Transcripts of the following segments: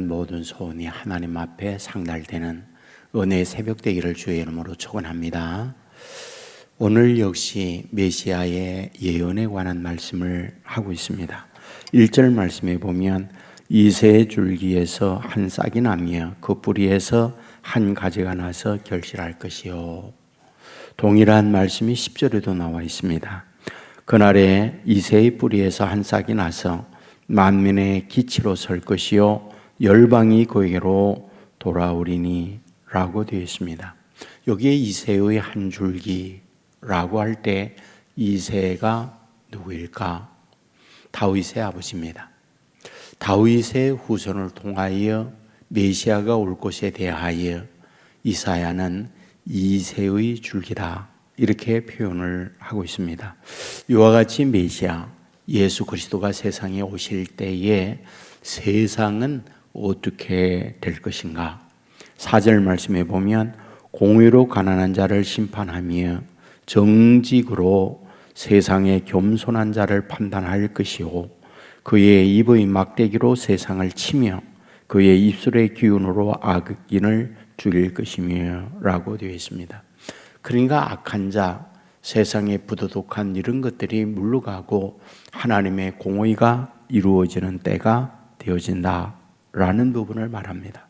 모든 소원이 하나님 앞에 상달되는 은혜의 새벽되기를 주의 이름으로 축원합니다. 오늘 역시 메시아의 예언에 관한 말씀을 하고 있습니다. 1절 말씀에 보면 이새의 줄기에서 한 싹이 나며 그 뿌리에서 한 가지가 나서 결실할 것이요. 동일한 말씀이 10절에도 나와 있습니다. 그날에 이새의 뿌리에서 한 싹이 나서 만민의 기치로 설 것이요 열방이 그에게로 돌아오리니 라고 되어 있습니다. 여기에 이새의 한 줄기라고 할 때 이새가 누구일까? 다윗의 아버지입니다. 다윗의 후손을 통하여 메시아가 올 것에 대하여 이사야는 이새의 줄기다 이렇게 표현을 하고 있습니다. 이와 같이 메시아 예수 그리스도가 세상에 오실 때에 세상은 어떻게 될 것인가? 4절 말씀에 보면 공의로 가난한 자를 심판하며 정직으로 세상의 겸손한 자를 판단할 것이요 그의 입의 막대기로 세상을 치며 그의 입술의 기운으로 악인을 죽일 것이며 라고 되어 있습니다. 그러니까 악한 자, 세상에 부도덕한 이런 것들이 물러가고 하나님의 공의가 이루어지는 때가 되어진다라는 부분을 말합니다.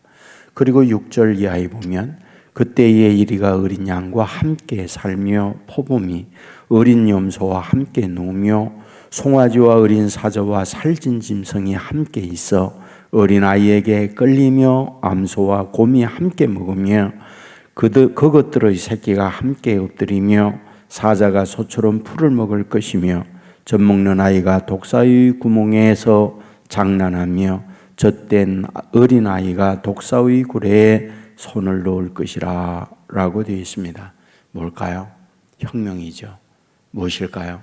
그리고 6절 이하에 보면 그때의 이리가 어린 양과 함께 살며 포범이 어린 염소와 함께 누우며 송아지와 어린 사자와 살진 짐승이 함께 있어 어린아이에게 끌리며 암소와 곰이 함께 먹으며 그것들의 새끼가 함께 엎드리며 사자가 소처럼 풀을 먹을 것이며 젖먹는 아이가 독사의 구멍에서 장난하며 젖된 어린아이가 독사의 구레에 손을 넣을 것이라 라고 되어 있습니다. 뭘까요? 혁명이죠. 무엇일까요?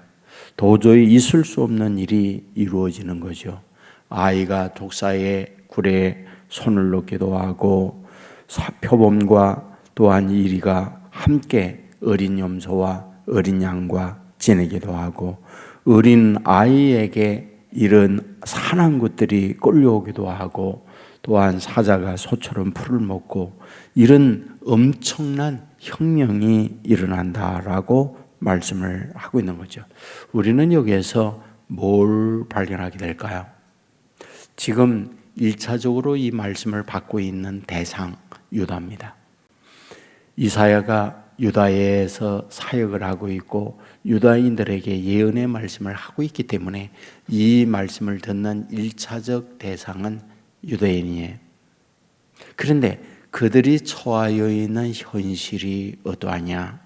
도저히 있을 수 없는 일이 이루어지는 거죠. 아이가 독사의 굴에 손을 넣기도 하고 표범과 또한 이리가 함께 어린 염소와 어린 양과 지내기도 하고 어린 아이에게 이런 산한 것들이 끌려오기도 하고 또한 사자가 소처럼 풀을 먹고 이런 엄청난 혁명이 일어난다라고 말씀을 하고 있는 거죠. 우리는 여기에서 뭘 발견하게 될까요? 지금 1차적으로 이 말씀을 받고 있는 대상 유다입니다. 이사야가 유다에서 사역을 하고 있고 유다인들에게 예언의 말씀을 하고 있기 때문에 이 말씀을 듣는 1차적 대상은 유대인이에요. 그런데 그들이 처하여 있는 현실이 어떠하냐?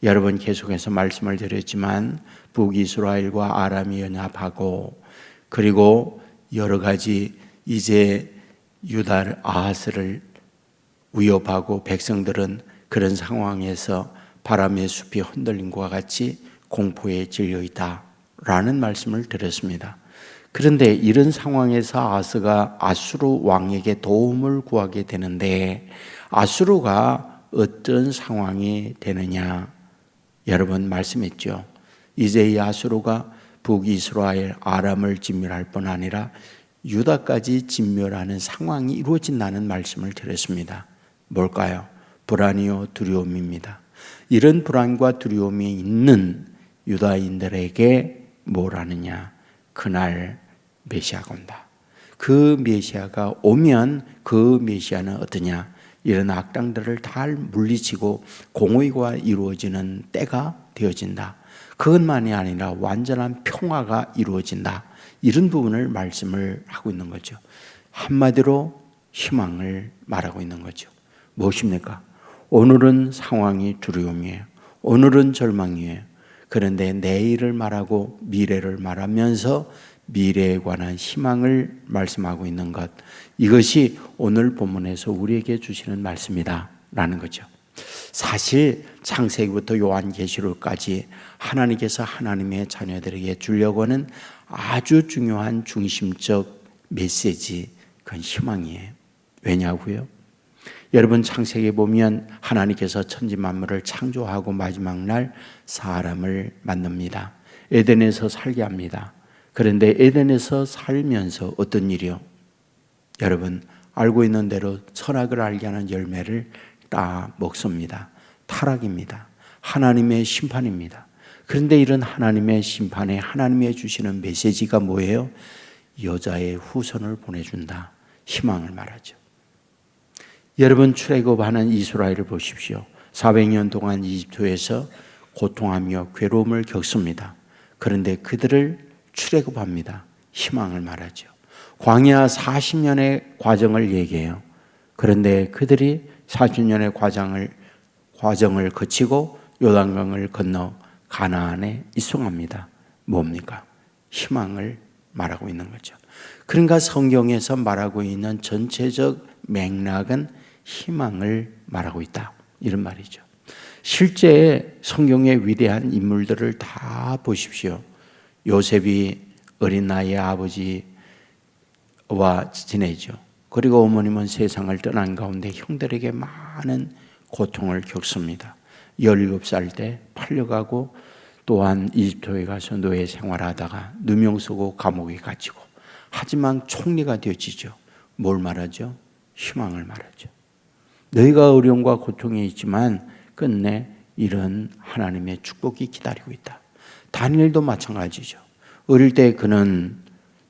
여러분 계속해서 말씀을 드렸지만 북이스라엘과 아람이 연합하고 그리고 여러 가지 이제 유다 아하스를 위협하고 백성들은 그런 상황에서 바람의 숲이 흔들림과 같이 공포에 질려 있다라는 말씀을 드렸습니다. 그런데 이런 상황에서 아하스가 아수르 왕에게 도움을 구하게 되는데 아수르가 어떤 상황이 되느냐? 여러분 말씀했죠. 이제 이 아수르가 북이스라엘 아람을 진멸할 뿐 아니라 유다까지 진멸하는 상황이 이루어진다는 말씀을 드렸습니다. 뭘까요? 불안이요 두려움입니다. 이런 불안과 두려움이 있는 유다인들에게 뭘 하느냐? 그날 메시아가 온다. 그 메시아가 오면 그 메시아는 어떠냐? 이런 악당들을 다 물리치고 공의가 이루어지는 때가 되어진다. 그것만이 아니라 완전한 평화가 이루어진다. 이런 부분을 말씀을 하고 있는 거죠. 한마디로 희망을 말하고 있는 거죠. 무엇입니까? 오늘은 상황이 두려움이에요. 오늘은 절망이에요. 그런데 내일을 말하고 미래를 말하면서 미래에 관한 희망을 말씀하고 있는 것, 이것이 오늘 본문에서 우리에게 주시는 말씀이다 라는 거죠. 사실 창세기부터 요한계시록까지 하나님께서 하나님의 자녀들에게 주려고 하는 아주 중요한 중심적 메시지, 그건 희망이에요. 왜냐고요? 여러분 창세기에 보면 하나님께서 천지 만물을 창조하고 마지막 날 사람을 만듭니다. 에덴에서 살게 합니다. 그런데 에덴에서 살면서 어떤 일이요? 여러분, 알고 있는 대로 선악을 알게 하는 열매를 따 먹습니다. 타락입니다. 하나님의 심판입니다. 그런데 이런 하나님의 심판에 하나님이 주시는 메시지가 뭐예요? 여자의 후손을 보내준다. 희망을 말하죠. 여러분, 출애굽하는 이스라엘을 보십시오. 400년 동안 이집트에서 고통하며 괴로움을 겪습니다. 그런데 그들을 출애굽합니다. 희망을 말하죠. 광야 40년의 과정을 얘기해요. 그런데 그들이 40년의 과정을 거치고 요단강을 건너 가나안에 입성합니다. 뭡니까? 희망을 말하고 있는 거죠. 그러니까 성경에서 말하고 있는 전체적 맥락은 희망을 말하고 있다, 이런 말이죠. 실제 성경의 위대한 인물들을 다 보십시오. 요셉이 어린 나이에 아버지와 지내죠. 그리고 어머님은 세상을 떠난 가운데 형들에게 많은 고통을 겪습니다. 17살 때 팔려가고 또한 이집트에 가서 노예 생활하다가 누명 쓰고 감옥에 갇히고, 하지만 총리가 되어지죠. 뭘 말하죠? 희망을 말하죠. 너희가 어려움과 고통이 있지만 끝내 이런 하나님의 축복이 기다리고 있다. 다니엘도 마찬가지죠. 어릴 때 그는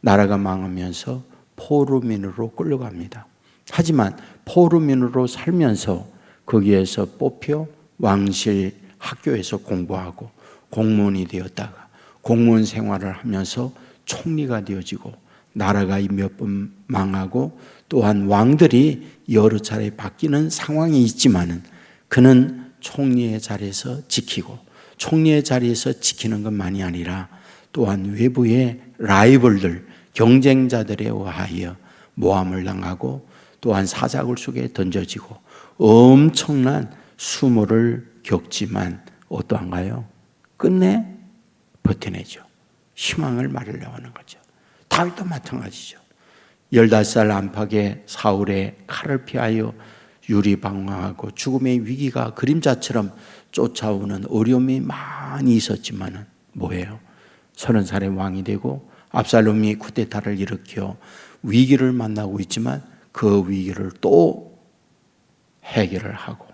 나라가 망하면서 포로민으로 끌려갑니다. 하지만 포로민으로 살면서 거기에서 뽑혀 왕실 학교에서 공부하고 공무원이 되었다가 공무원 생활을 하면서 총리가 되어지고, 나라가 몇 번 망하고 또한 왕들이 여러 차례 바뀌는 상황이 있지만은 그는 총리의 자리에서 지키고, 총리의 자리에서 지키는 것만이 아니라 또한 외부의 라이벌들, 경쟁자들에 의하여 모함을 당하고 또한 사자굴 속에 던져지고 엄청난 수모를 겪지만 어떠한가요? 끝내 버텨내죠. 희망을 말하려고 하는 거죠. 다윗도 마찬가지죠. 15살 안팎의 사울의 칼을 피하여 유리방황하고 죽음의 위기가 그림자처럼 쫓아오는 어려움이 많이 있었지만 뭐예요? 30살의 왕이 되고 압살롬이 쿠데타를 일으켜 위기를 만나고 있지만 그 위기를 또 해결을 하고,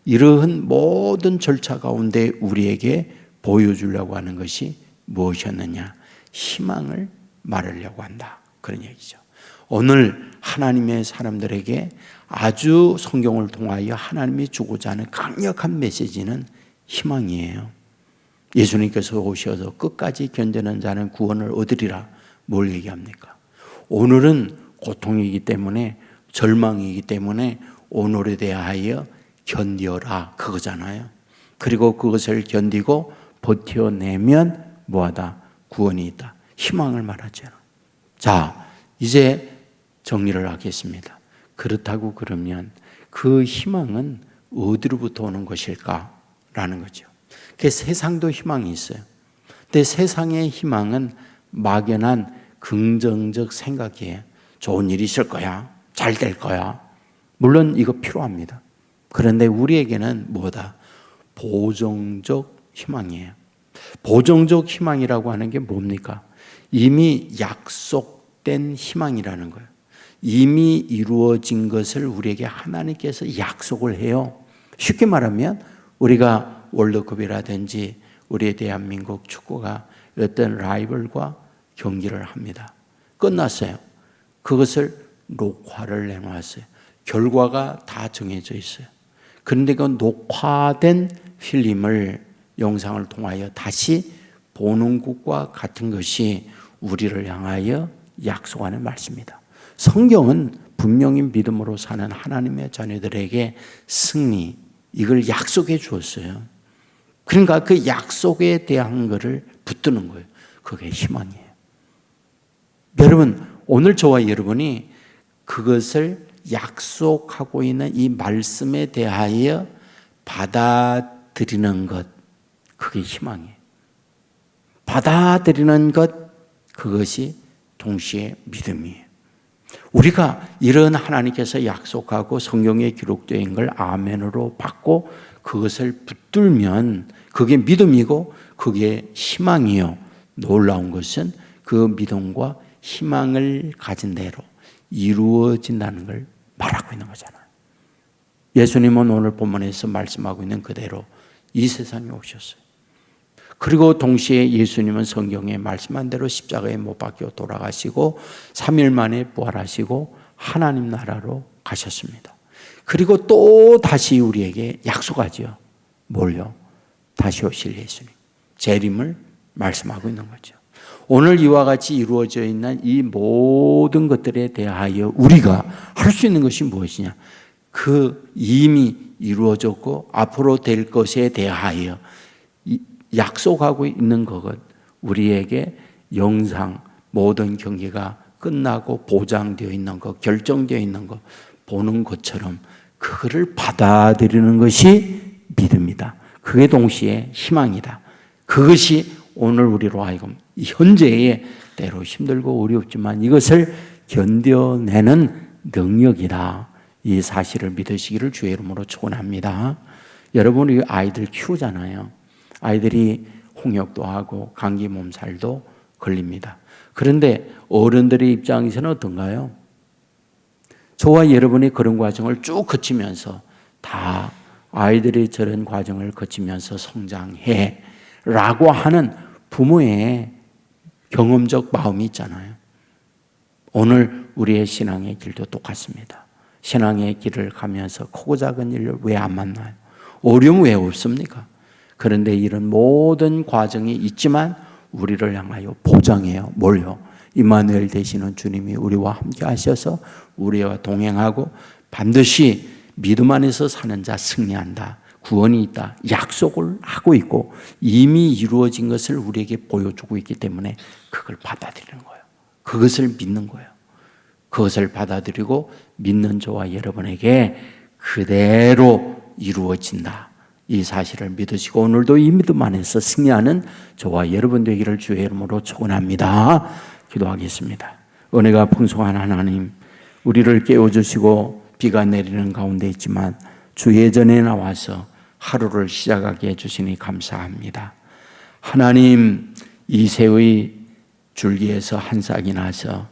이러한 모든 절차 가운데 우리에게 보여주려고 하는 것이 무엇이었느냐? 희망을 말하려고 한다, 그런 얘기죠. 오늘 하나님의 사람들에게 아주 성경을 통하여 하나님이 주고자 하는 강력한 메시지는 희망이에요. 예수님께서 오셔서 끝까지 견디는 자는 구원을 얻으리라. 뭘 얘기합니까? 오늘은 고통이기 때문에, 절망이기 때문에 오늘에 대하여 견디어라, 그거잖아요. 그리고 그것을 견디고 버텨내면 뭐하다? 구원이 있다. 희망을 말하잖아. 자, 이제 정리를 하겠습니다. 그렇다고 그러면 그 희망은 어디로부터 오는 것일까? 라는 거죠. 그 세상도 희망이 있어요. 근데 세상의 희망은 막연한 긍정적 생각이에요. 좋은 일이 있을 거야. 잘 될 거야. 물론 이거 필요합니다. 그런데 우리에게는 뭐다? 보정적 희망이에요. 보정적 희망이라고 하는 게 뭡니까? 이미 약속된 희망이라는 거예요. 이미 이루어진 것을 우리에게 하나님께서 약속을 해요. 쉽게 말하면 우리가 월드컵이라든지 우리의 대한민국 축구가 어떤 라이벌과 경기를 합니다. 끝났어요. 그것을 녹화를 내놓았어요. 결과가 다 정해져 있어요. 그런데 그 녹화된 필름을, 영상을 통하여 다시 보는 것과 같은 것이 우리를 향하여 약속하는 말씀입니다. 성경은 분명히 믿음으로 사는 하나님의 자녀들에게 승리, 이걸 약속해 주었어요. 그러니까 그 약속에 대한 것을 붙드는 거예요. 그게 희망이에요. 여러분, 오늘 저와 여러분이 그것을 약속하고 있는 이 말씀에 대하여 받아들이는 것, 그게 희망이에요. 받아들이는 것, 그것이 동시에 믿음이에요. 우리가 이런 하나님께서 약속하고 성경에 기록된 걸 아멘으로 받고 그것을 붙들면 그게 믿음이고 그게 희망이요. 놀라운 것은 그 믿음과 희망을 가진 대로 이루어진다는 걸 말하고 있는 거잖아요. 예수님은 오늘 본문에서 말씀하고 있는 그대로 이 세상에 오셨어요. 그리고 동시에 예수님은 성경에 말씀한 대로 십자가에 못 박혀 돌아가시고 3일 만에 부활하시고 하나님 나라로 가셨습니다. 그리고 또 다시 우리에게 약속하죠. 뭘요? 다시 오실 예수님, 재림을 말씀하고 있는 거죠. 오늘 이와 같이 이루어져 있는 이 모든 것들에 대하여 우리가 할 수 있는 것이 무엇이냐? 그 이미 이루어졌고 앞으로 될 것에 대하여 약속하고 있는 것은 우리에게 영상 모든 경계가 끝나고 보장되어 있는 것, 결정되어 있는 것 보는 것처럼 그거를 받아들이는 것이 믿음이다. 그게 동시에 희망이다. 그것이 오늘 우리로 하여금 현재의 때로 힘들고 어렵지만 이것을 견뎌내는 능력이다. 이 사실을 믿으시기를 주의 이름으로 축원합니다. 여러분이 아이들 키우잖아요. 아이들이 홍역도 하고 감기 몸살도 걸립니다. 그런데 어른들의 입장에서는 어떤가요? 저와 여러분이 그런 과정을 쭉 거치면서 다 아이들이 저런 과정을 거치면서 성장해 라고 하는 부모의 경험적 마음이 있잖아요. 오늘 우리의 신앙의 길도 똑같습니다. 신앙의 길을 가면서 크고 작은 일을 왜 안 만나요? 어려움 왜 없습니까? 그런데 이런 모든 과정이 있지만 우리를 향하여 보장해요. 뭘요? 임마누엘 되시는 주님이 우리와 함께 하셔서 우리와 동행하고 반드시 믿음 안에서 사는 자 승리한다. 구원이 있다. 약속을 하고 있고 이미 이루어진 것을 우리에게 보여주고 있기 때문에 그걸 받아들이는 거예요. 그것을 믿는 거예요. 그것을 받아들이고 믿는 저와 여러분에게 그대로 이루어진다. 이 사실을 믿으시고 오늘도 이 믿음 안에서 승리하는 저와 여러분 되기를 주의 이름으로 축원합니다. 기도하겠습니다. 은혜가 풍성한 하나님, 우리를 깨워주시고 비가 내리는 가운데 있지만 주 예전에 나와서 하루를 시작하게 해주시니 감사합니다. 하나님, 이새의 줄기에서 한 싹이 나서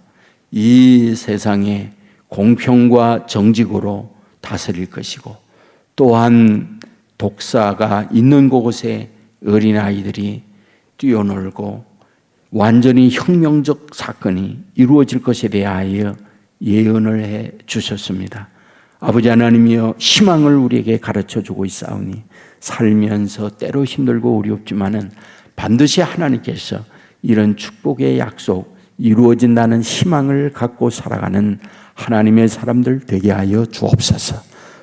이 세상에 공평과 정직으로 다스릴 것이고 또한 독사가 있는 곳에 어린아이들이 뛰어놀고 완전히 혁명적 사건이 이루어질 것에 대하여 예언을 해 주셨습니다. 아버지 하나님이여, 희망을 우리에게 가르쳐주고 있사오니 살면서 때로 힘들고 어렵지만은 반드시 하나님께서 이런 축복의 약속 이루어진다는 희망을 갖고 살아가는 하나님의 사람들 되게 하여 주옵소서.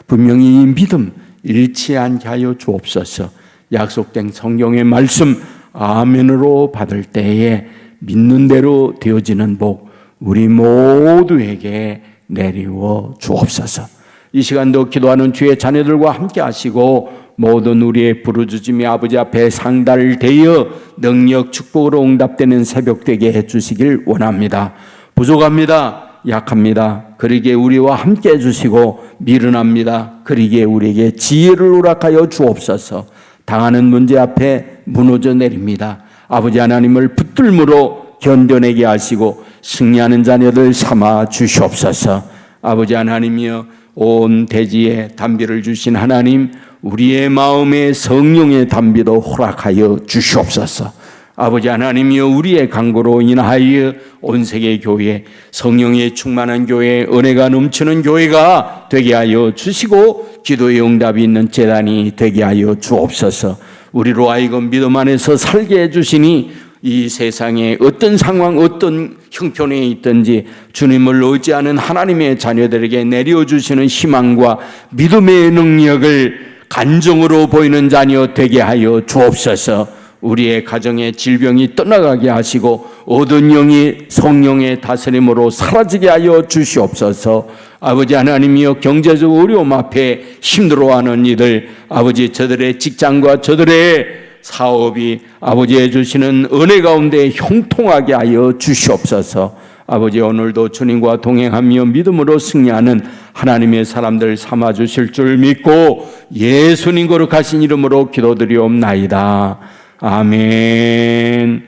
분명히 이 믿음 잃지 않게 하여 주옵소서. 약속된 성경의 말씀 아멘으로 받을 때에 믿는 대로 되어지는 복 우리 모두에게 내리워 주옵소서. 이 시간도 기도하는 주의 자녀들과 함께 하시고 모든 우리의 부르짖음이 아버지 앞에 상달되어 능력 축복으로 응답되는 새벽 되게 해주시길 원합니다. 부족합니다. 약합니다. 그러기에 우리와 함께 해주시고 미련합니다. 그러기에 우리에게 지혜를 허락하여 주옵소서. 당하는 문제 앞에 무너져 내립니다. 아버지 하나님을 붙들므로 견뎌내게 하시고 승리하는 자녀들 삼아 주시옵소서. 아버지 하나님이여, 온 대지에 단비를 주신 하나님, 우리의 마음에 성령의 단비도 허락하여 주시옵소서. 아버지 하나님이여, 우리의 간구로 인하여 온 세계 교회, 성령의 충만한 교회, 은혜가 넘치는 교회가 되게 하여 주시고 기도의 응답이 있는 제단이 되게 하여 주옵소서. 우리로 하여금 믿음 안에서 살게 해주시니 이 세상에 어떤 상황, 어떤 형편에 있든지 주님을 의지하는 하나님의 자녀들에게 내려주시는 희망과 믿음의 능력을 간정으로 보이는 자녀 되게 하여 주옵소서. 우리의 가정의 질병이 떠나가게 하시고 얻은 영이 성령의 다스림으로 사라지게 하여 주시옵소서. 아버지 하나님이여, 경제적 어려움 앞에 힘들어하는 이들, 아버지 저들의 직장과 저들의 사업이 아버지 해주시는 은혜 가운데 형통하게 하여 주시옵소서. 아버지, 오늘도 주님과 동행하며 믿음으로 승리하는 하나님의 사람들 삼아주실 줄 믿고 예수님 거룩하신 이름으로 기도드리옵나이다. 아멘.